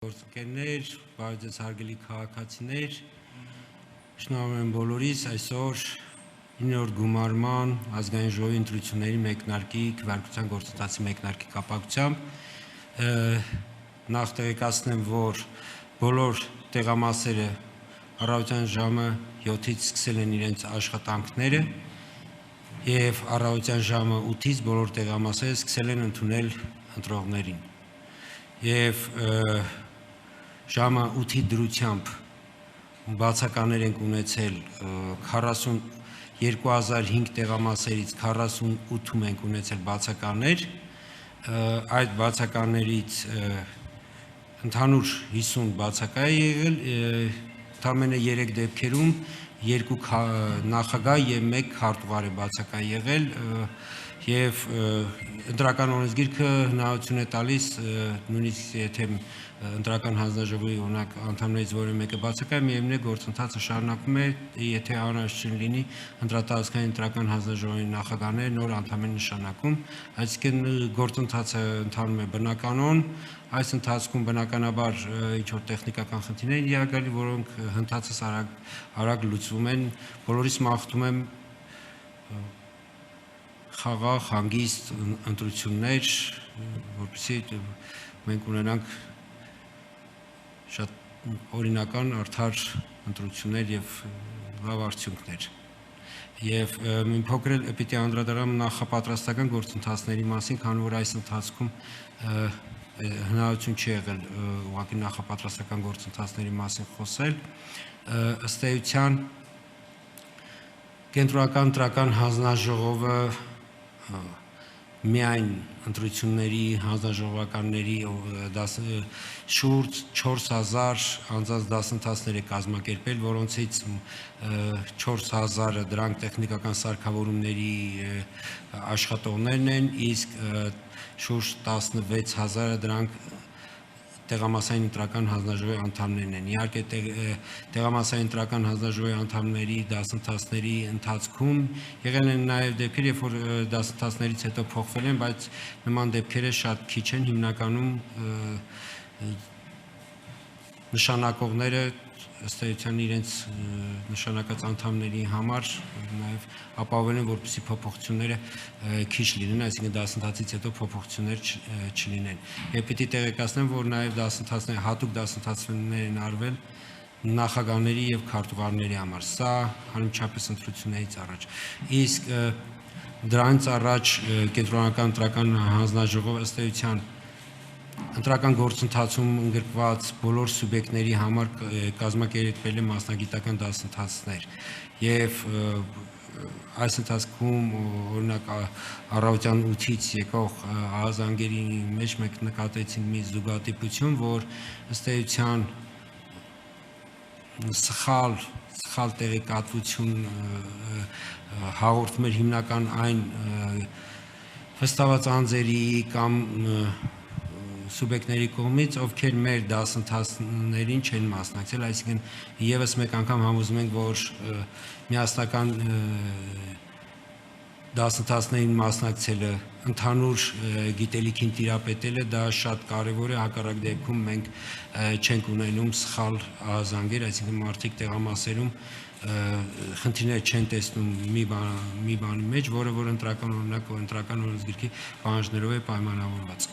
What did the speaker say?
Գործընկերներ, բարև հարգելի քաղաքացիներ, շնորհավորում եմ բոլորիս այսօր 9-րդ գումարման ազգային ժողովի ընտրությունների մեկնարկի քվեարկության գործընթացի մեկնարկի կապակցությամբ նախ տեղեկացնեմ, որ բոլոր տեղամասերը առավոտյան ժամը 7-ից սկսել են իրենց աշխատանքները եւ առավոտյան ժամը 8-ից բոլոր տեղամասերը սկսել են ընդունել ընտրողներին եւ ժամը 8-ի դրությամբ բացականներ ենք ունեցել 42005 տեղամասերից 48-ում ենք ունեցել բացականներ, այդ բացականներից ընդհանուր 50 բացակա է եղել, ընդամենը 3 դեպքերում 2 նախագահ եւ 1 քարտուղար է բացակա եղել եւ ընտրական օրենսգիրքը հնարավորություն է տալիս նույնիսկ եթե ընտրական հանձնաժողովի օրինակ անդամներից որևէ մեկը բացակա է, միևնույն է գործընթացը շարունակվում է, եթե անհրաժեշտ լինի ընտրատարածքային ընտրական հանձնաժողովի նախագահները նոր անդամ են նշանակում, այսինքն գործընթացը ընթանում է բնականon, այս ընթացքում բնականաբար ինչ որ տեխնիկական խնդիրներ են իրագործվում, որոնք հնդածս արագ լուծվում են, բոլորիս մաղթում եմ խաղաղ, հանգիստ ընտրություններ, որպեսզի մենք ունենանք շատ օրինական, արդար ընտրություններ եւ լավ արդյունքներ։ Եվ մի փոքր էլ պիտի անդրադառնամ նախապատրաստական գործընթացների մասին, քանի որ այս ընթացքում հնարավորություն չի եղել ուղղակի նախապատրաստական գործընթացների մասին խոսել, ըստ էության կենտրոնական ընտրական հանձնաժողովը միայն ընտրությունների հանձնաժողովականների շուրջ 4000 անձանց դասընթացներ է կազմակերպել, որոնցից 4000-ը դրանք տեխնիկական սարքավորումների աշխատողներն են, իսկ շուրջ 16000-ը դրանք տեղամասային ընտրական հանձնաժողովի անդամներն են։ Իհարկե տեղամասային ընտրական հանձնաժողովի անդամների դասընթացների ընթացքում եղել են նաև դեպքեր, երբ որ դասընթացներից հետո փոխվել են, բայց նման դեպքերը շատ քիչ են, հիմնականում նշանակողները ըստ էության իրենց նշանակած անդամների համար նաև ապահովել են, որպեսզի փոփոխությունները քիչ լինեն, այսինքն դասընթացից հետո փոփոխություններ չլինեն։ Եվ պիտի տեղեկացնեմ, որ նաև դասընթացներ, հատուկ դասընթացներ են արվել նախագահների եւ քարտուղարների համար, սա անմիջապես ընտրություններից առաջ։ Իսկ դրանից առաջ կենտրոնական ընտրական հանձնաժողովը ըստ էության ընտրական գործընթացում ընդգրկված բոլոր սուբյեկտների համար կազմակերպել է մասնագիտական դասընթացներ եւ այս ընթացքում օրինակ առավոտյան 8-ից եկող ահազանգերի մեջ մենք նկատեցինք մի զուգադիպություն, որ ըստ էության սխալ տեղեկատվություն հաղորդում էր հիմնական այն հստակված անձերի կամ սուբյեկտների կողմից, ովքեր մեր դասընթացներին չեն մասնակցել, այսինքն եւս մեկ անգամ համոզում ենք, որ միասնական դասընթացներին մասնակցելը, ընդհանուր գիտելիքին տիրապետելը դա շատ կարեւոր է, հակառակ դեպքում մենք չենք ունենում սխալ ահազանգեր, այսինքն մարդիկ տեղամասերում խնդիրներ չեն տեսնում մի բանի մեջ, որը որ ընտրական օրինակ ընտրական օրենսգիրքի պահանջներով է պայմանավորված։